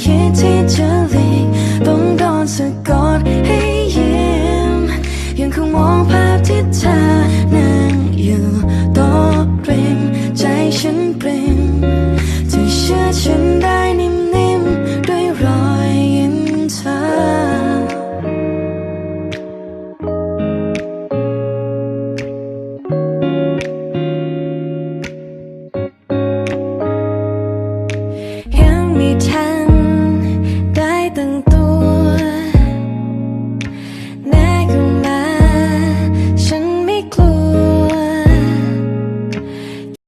คิดที่จะหลีกต้องโดนสะกดให้ยิ้มยังคงมองภาพที่เธอนั่งอยู่โต๊ะริมใจฉันปริ่มเธอเชื่อฉันได้นิ่มๆด้วยรอยยิ้มเธอยังมีทาง